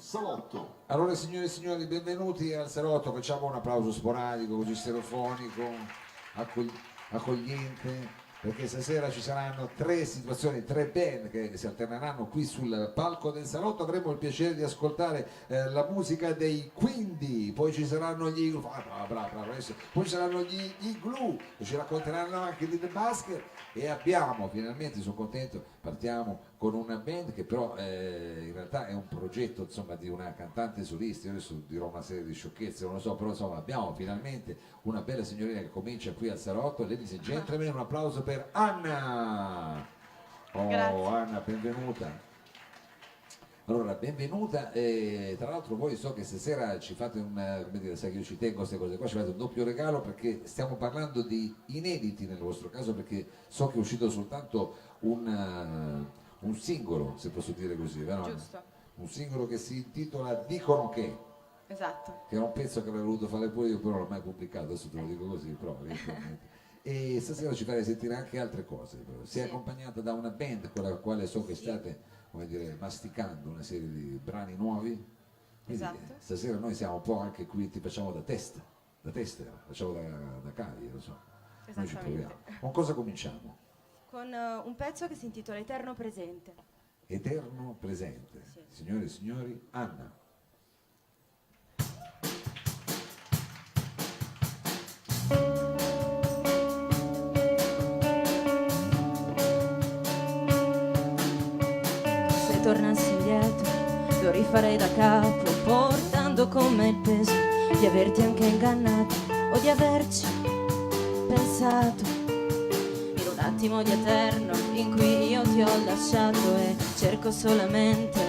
Salotto. Allora signore e signori, benvenuti al Salotto, facciamo un applauso sporadico, così stereofonico, accogliente, perché stasera ci saranno tre situazioni, tre band che si alterneranno qui sul palco del Salotto. Avremo il piacere di ascoltare la musica dei Quindi, poi ci saranno gli poi ci saranno gli Igloo, ci racconteranno anche di The Basket e abbiamo finalmente, sono contento, partiamo con una band che però in realtà è un progetto insomma di una cantante solista. Io adesso dirò una serie di sciocchezze, non lo so, però insomma abbiamo finalmente una bella signorina che comincia qui al Salotto. Ladies and gentlemen, un applauso per Anna. Oh, Grazie. Anna, benvenuta. Allora, benvenuta, tra l'altro voi so che stasera ci fate come dire, sai che io ci tengo a queste cose qua, ci fate un doppio regalo perché stiamo parlando di inediti nel vostro caso, perché so che è uscito soltanto un singolo, se posso dire così, vero? Giusto, Un singolo che si intitola Dicono esatto. che è un pezzo che avrei voluto fare pure io, però non l'ho mai pubblicato, adesso te lo dico così, però eventualmente. E stasera ci farei sentire anche altre cose, però. Sei Sì. accompagnata da una band con la quale so che state, come dire, masticando una serie di brani nuovi. Quindi, Esatto. stasera noi siamo un po' anche qui, ti facciamo da tester, facciamo da cavi, lo so. Noi ci Esattamente. proviamo. Con cosa cominciamo? Con un pezzo che si intitola Eterno Presente. Eterno presente. Sì. Signore e signori, Anna. Se tornassi indietro lo rifarei da capo, portando con me il peso di averti anche ingannato o di averci pensato in un attimo di eterno in cui io ti ho lasciato e cerco solamente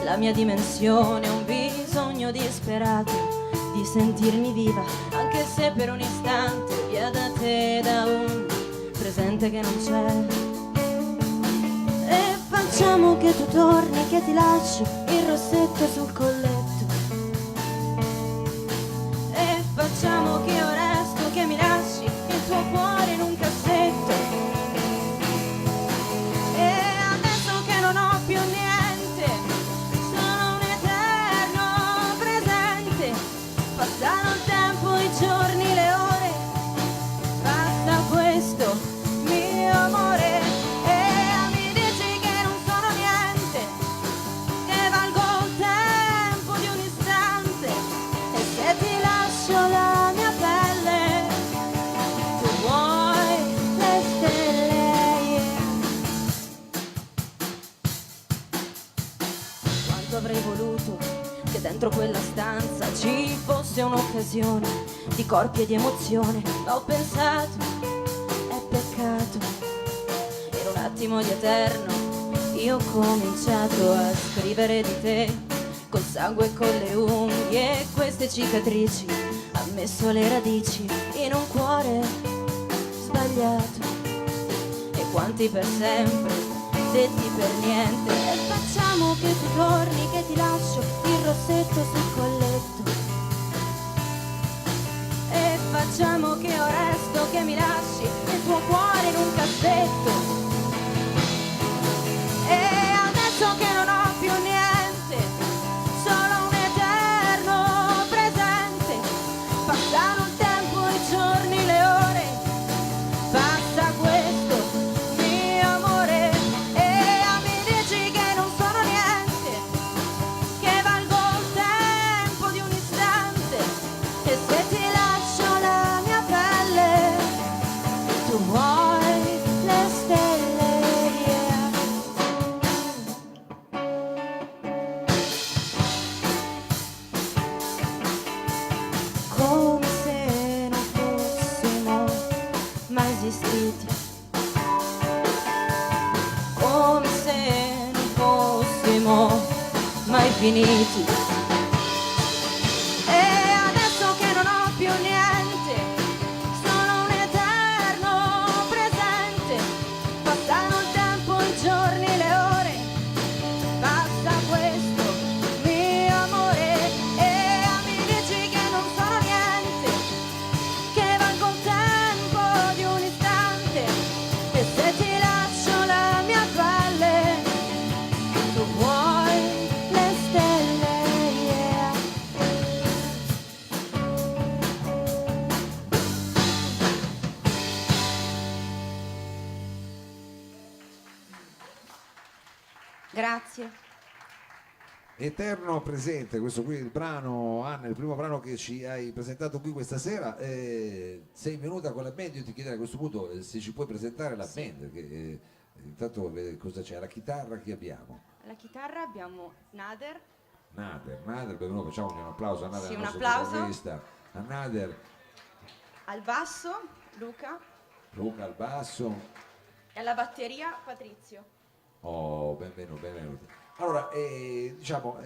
la mia dimensione, un bisogno disperato di sentirmi viva, anche se per un istante via da te, da un presente che non c'è. E facciamo che tu torni, che ti lascio il rossetto sul colletto. E facciamo che io resto, che mi lasci il tuo cuore in un cassetto. E adesso che non ho più niente, sono un eterno presente. Passano il tempo, i giorni, le ore, basta questo mio amore. Avrei voluto che dentro quella stanza ci fosse un'occasione di corpi e di emozione, ma ho pensato, è peccato. In un attimo di eterno io ho cominciato a scrivere di te col sangue e con le unghie e queste cicatrici, ha messo le radici in un cuore sbagliato. E quanti per sempre detti per niente. E facciamo che tu torni, che ti lascio il rossetto sul colletto. E facciamo che io resto, che mi lasci il tuo cuore in un cassetto. E adesso che non ho più niente, solo un eterno presente. Passano il tempo, i giorni, le ore, basta questo mio amore. Come se non fossimo mai finiti. E adesso che non ho più niente, sono un eterno presente. Passano il tempo, i giorni, le ore, basta questo mio amore. E mi dici che non sono niente, che valgo il tempo di un istante. E se ti lascio la mia pelle, tu vuoi le stelle. Grazie. Eterno presente, questo qui è il brano, Anna, il primo brano che ci hai presentato qui questa sera. Sei venuta con la band, io ti chiederei a questo punto se ci puoi presentare la band, perché intanto cosa c'è? La chitarra chi abbiamo? Alla chitarra abbiamo Nader. Nader, benvenuto, facciamo un applauso a Nader, Sì, il un nostro applauso. chitarrista. A Nader, Al basso Luca Luca al basso. e alla batteria Patrizio. Oh, benvenuto. Allora, diciamo,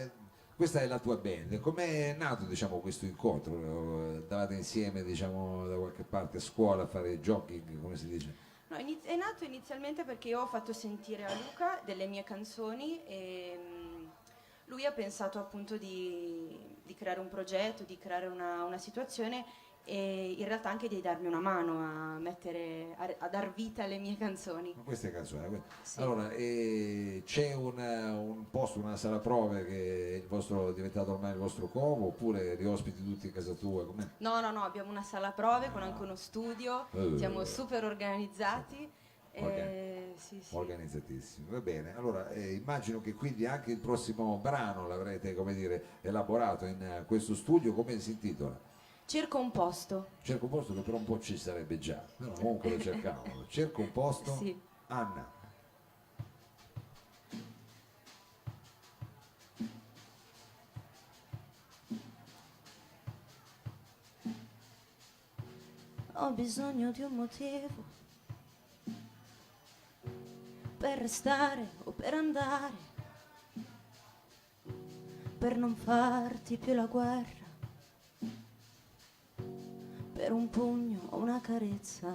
questa è la tua band. Com'è nato, diciamo, questo incontro? Andavate insieme, diciamo, da qualche parte a scuola a fare jogging, come si dice? No, è nato inizialmente perché io ho fatto sentire a Luca delle mie canzoni e lui ha pensato appunto di creare un progetto, di creare una situazione e in realtà anche di darmi una mano a dar vita alle mie canzoni. Ma queste canzoni. Sì. Allora, c'è un posto, una sala prove che è diventato ormai il vostro covo, oppure li ospiti tutti in casa tua? Com'è? No, abbiamo una sala prove con anche uno studio, siamo super organizzati. Sì. Organizzatissimi, va bene. Allora, immagino che quindi anche il prossimo brano l'avrete, come dire, elaborato in questo studio. Come si intitola? Cerco un posto. Cerco un posto che per un po' ci sarebbe già, però comunque lo cercavo. Cerco un posto. Sì. Anna. Ho bisogno di un motivo per restare o per andare, per non farti più la guerra, per un pugno o una carezza.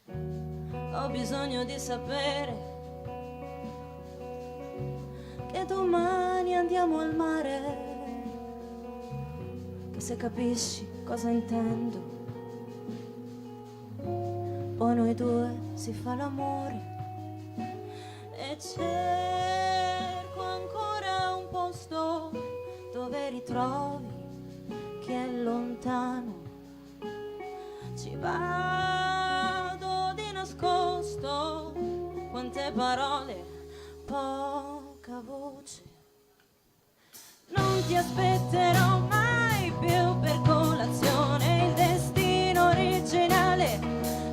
Ho bisogno di sapere che domani andiamo al mare, che se capisci cosa intendo, poi noi due si fa l'amore. E cerco ancora un posto dove ritrovi chi è lontano. Ci vado di nascosto, quante parole, poca voce. Non ti aspetterò mai più per colazione, il destino originale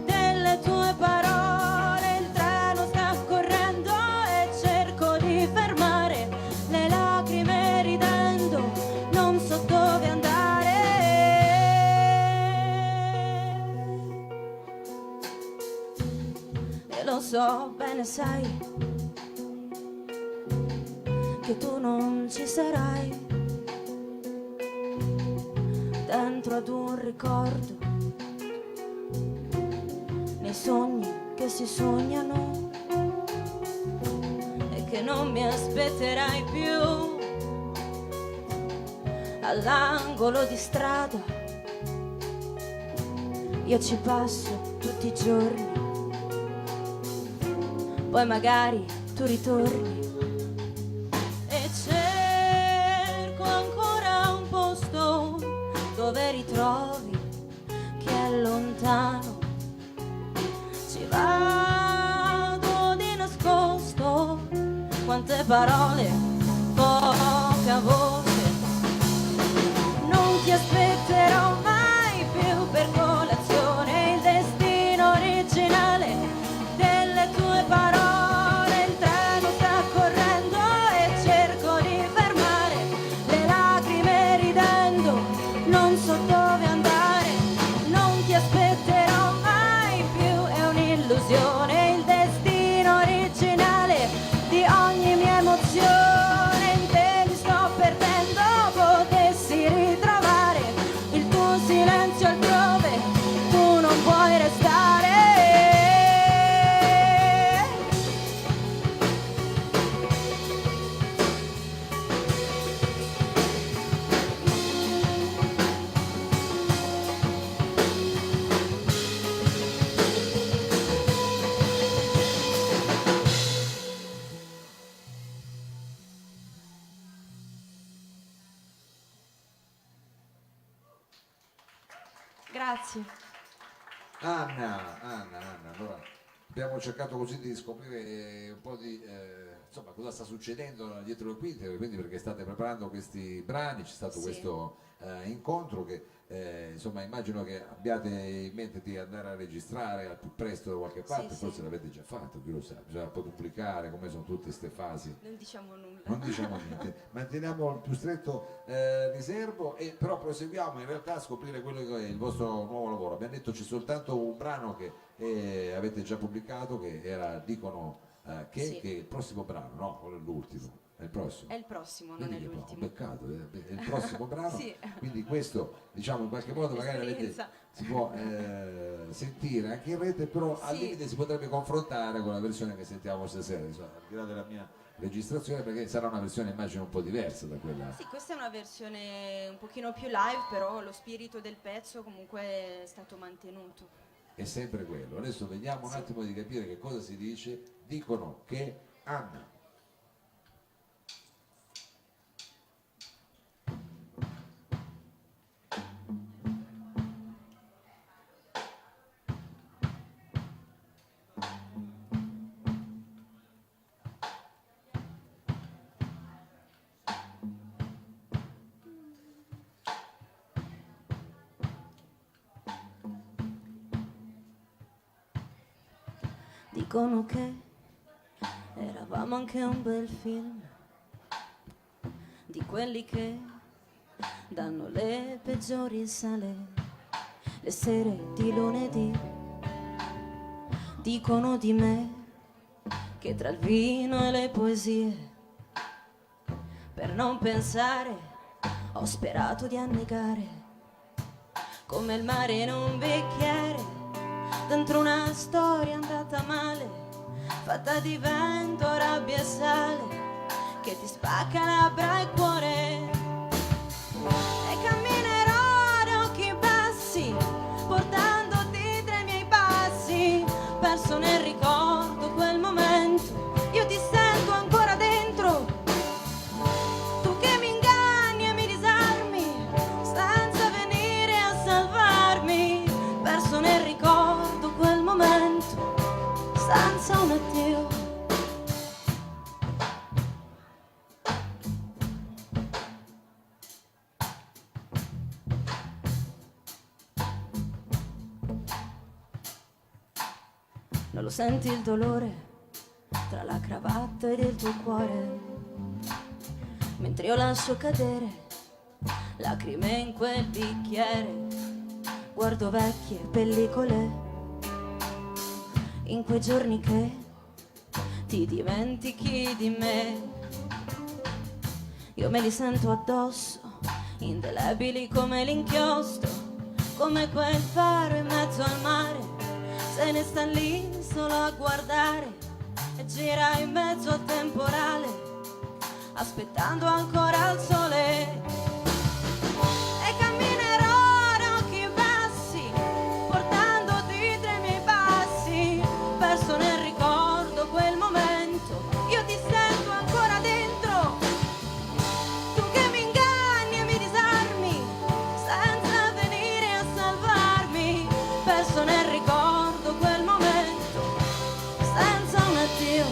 delle tue parole. Il treno sta correndo e cerco di fermare le lacrime ridendo, non so dove andare. E lo so bene, sai che tu non ci sarai dentro ad un ricordo, nei sogni che si sognano e che non mi aspetterai più all'angolo di strada. Io ci passo tutti i giorni, poi magari tu ritorni. Dove ritrovi chi è lontano, ci vado di nascosto, quante parole, poca voce. Non ti aspetterò mai più per colazione, il destino originale delle tue parole. Il treno sta correndo e cerco di fermare le lacrime ridendo, non so dove andare. Non ti aspetterò mai più, è un'illusione, il destino originale di ogni mia emozione. In te mi sto perdendo, potessi ritrovare il tuo silenzio altrove, tu non puoi restare. Grazie. Anna, allora abbiamo cercato così di scoprire un po' di insomma cosa sta succedendo dietro le quinte, quindi perché state preparando questi brani, c'è stato Sì. questo incontro che insomma immagino che abbiate in mente di andare a registrare al più presto da qualche parte, Sì, forse sì. l'avete già fatto, chi lo sa, bisogna poi pubblicare come sono tutte queste fasi. Non diciamo nulla. Non diciamo niente, manteniamo il più stretto riservo e però proseguiamo in realtà a scoprire quello che è il vostro nuovo lavoro. Abbiamo detto c'è soltanto un brano che avete già pubblicato che era Dicono Sì. che è il prossimo brano, no? Quello è l'ultimo, è il prossimo. È il prossimo, non Vedi è che l'ultimo. peccato, è il prossimo brano, Sì. quindi questo diciamo in qualche modo magari Esperienza. si può sentire anche in rete, però al Sì. limite si potrebbe confrontare con la versione che sentiamo stasera, insomma, al di là della mia registrazione, perché sarà una versione immagino un po' diversa da quella. Sì, questa è una versione un pochino più live, però lo spirito del pezzo comunque è stato mantenuto. È sempre quello. Adesso vediamo un Sì. attimo di capire che cosa si dice. Dicono che Anna. Dicono che eravamo anche un bel film, di quelli che danno le peggiori sale, le sere di lunedì. Dicono di me che tra il vino e le poesie, per non pensare, ho sperato di annegare come il mare in un bicchiere, dentro una storia andata male, fatta di vento, rabbia e sale, che ti spacca labbra e cuore. E camminerò ad occhi bassi, portandoti tra i miei passi, perso nel ricordo quel momento, io ti sento ancora dentro, tu che mi inganni e mi disarmi, senza venire a salvarmi, perso nel ricordo quel momento, senza un addio. Non lo senti il dolore tra la cravatta ed il tuo cuore, mentre io lascio cadere lacrime in quel bicchiere, guardo vecchie pellicole, in quei giorni che ti dimentichi di me, io me li sento addosso, indelebili come l'inchiostro, come quel faro in mezzo al mare, se ne sta lì solo a guardare e gira in mezzo al temporale, aspettando ancora il sole. E camminerò ad occhi bassi, portandoti tra i miei passi, perso nel ricordo quel momento, io ti sento ancora dentro, tu che mi inganni e mi disarmi, senza venire a salvarmi, perso nel ricordo quel momento, senza un addio.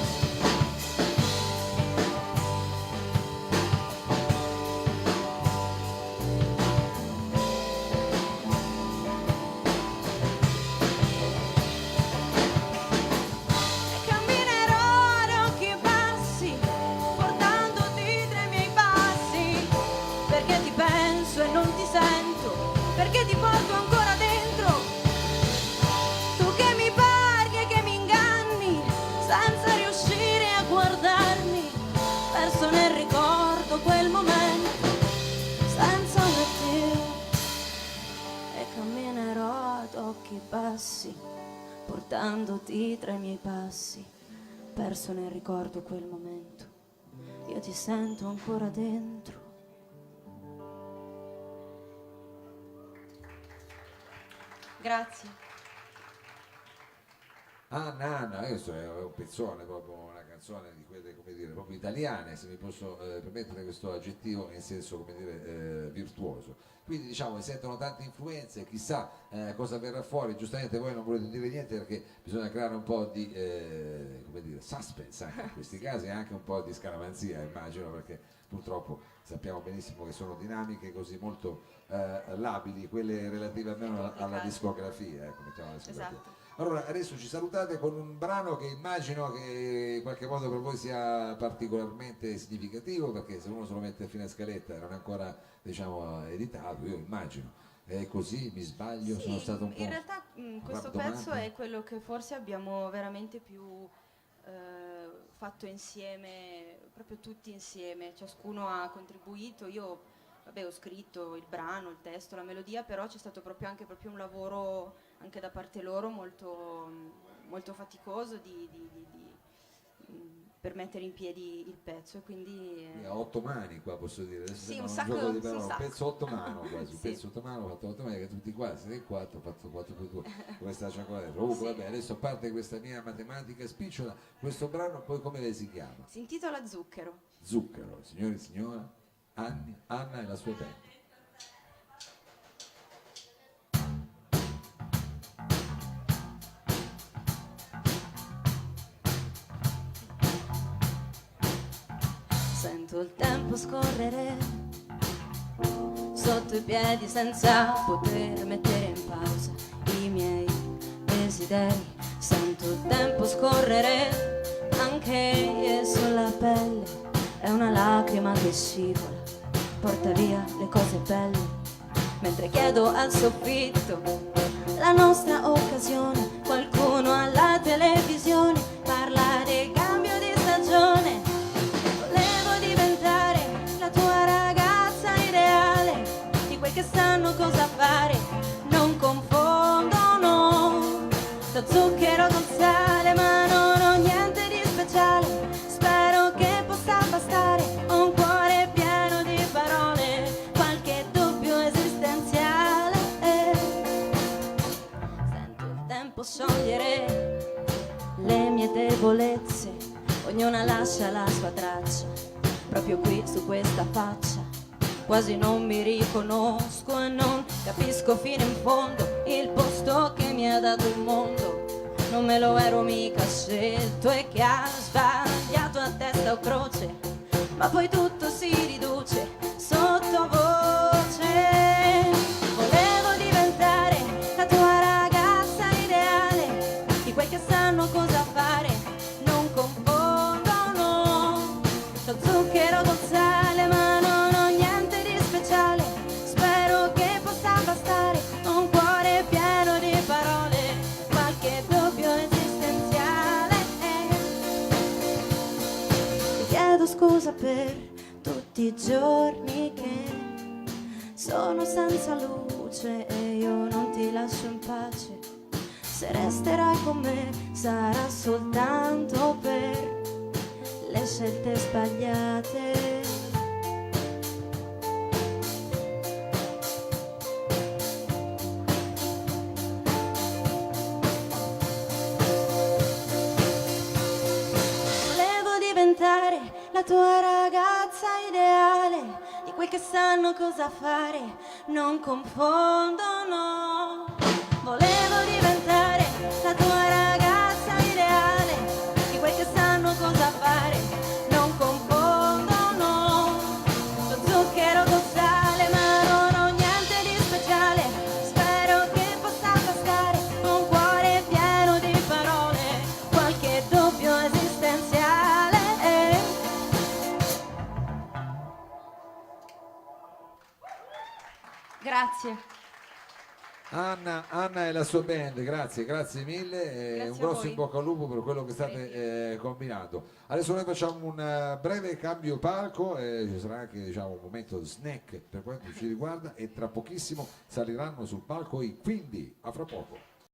E camminerò ad occhi bassi, portandoti tra i miei passi, perché ti penso e non ti sento, perché ti porto ancora dentro, tu che mi parli e che mi inganni, senza riuscire a guardarmi, perso nel ricordo quel momento, senza un addio. E camminerò ad occhi bassi, portandoti tra i miei passi, perso nel ricordo quel momento, io ti sento ancora dentro. Grazie. Anna, Anna, questo è un pezzone, proprio una canzone di quelle, come dire, proprio italiane, se mi posso permettere questo aggettivo in senso, come dire, virtuoso. Quindi diciamo, si sentono tante influenze, chissà cosa verrà fuori, giustamente voi non volete dire niente perché bisogna creare un po' di, come dire, suspense anche in questi casi e anche un po' di scaramanzia, immagino, perché purtroppo sappiamo benissimo che sono dinamiche così molto labili, quelle relative almeno alla discografia, ecco, mettiamo la discografia. Esatto. Allora, adesso ci salutate con un brano che immagino che in qualche modo per voi sia particolarmente significativo, perché se uno se lo mette a fine scaletta e non è ancora, diciamo, editato, io immagino. È così, mi sbaglio, Sì, sono stato un po'... in realtà questo rabdomante. pezzo è quello che forse abbiamo veramente più fatto insieme, proprio tutti insieme, ciascuno ha contribuito, io vabbè, ho scritto il brano, il testo, la melodia, però c'è stato proprio anche proprio un lavoro anche da parte loro molto, molto faticoso per mettere in piedi il pezzo e quindi A 8 mani qua posso dire, adesso sì, sembra un un sacco, gioco di sì, un parole, un sacco. pezzo 8 mano quasi, un Sì. pezzo 8 mano, ho fatto 8 mani che tutti qua, siete in 4, ho fatto 4 più 2, questa cioccolata. Comunque Sì. vabbè, adesso a parte questa mia matematica spicciola, questo brano poi come lei si chiama? Si intitola Zucchero. Zucchero, signori e signora, Anna e la sua band. Sento il tempo scorrere sotto i piedi senza poter mettere in pausa i miei desideri. Sento il tempo scorrere anche sulla pelle. È una lacrima che scivola, porta via le cose belle. Mentre chiedo al soffitto la nostra occasione, qualcuno alla televisione parla del cambio di stagione. Volevo diventare la tua ragazza ideale, di quel che sanno cosa fare, non confondono lo zucchero col sale, ma non ho niente di speciale. Spero che possa bastare, ho un cuore pieno di parole, qualche dubbio esistenziale. Sento il tempo sciogliere le mie debolezze, ognuna lascia la sua traccia, proprio qui su questa faccia. Quasi non mi riconosco e non capisco fino in fondo il posto che mi ha dato il mondo. Non me lo ero mica scelto e che ha sbagliato a testa o croce, ma poi tutto si riduce sottovoce. Volevo diventare la tua ragazza ideale, di quei che sanno cosa fare, non confondono lo zucchero col sale, ma non ho niente di speciale. Spero che possa bastare, ho un cuore pieno di parole, qualche dubbio esistenziale. Ti chiedo scusa per tutti i giorni che sono senza luce e io non ti lascio in pace. Se resterai con me sarà soltanto per le scelte sbagliate. Volevo diventare la tua ragazza ideale, di quei che sanno cosa fare, non confondono. Volevo diventare la tua ragazza ideale, di quei che sanno cosa fare, non confondono lo zucchero col sale, ma non ho niente di speciale. Spero che possa bastare, ho un cuore pieno di parole, qualche dubbio esistenziale. Grazie. Anna e la sua band, grazie, grazie mille, Grazie un a grosso voi. in bocca al lupo per quello che state combinando. Adesso noi facciamo un breve cambio palco, ci sarà anche diciamo, un momento di snack per quanto ci riguarda e tra pochissimo saliranno sul palco i Quindi, a fra poco.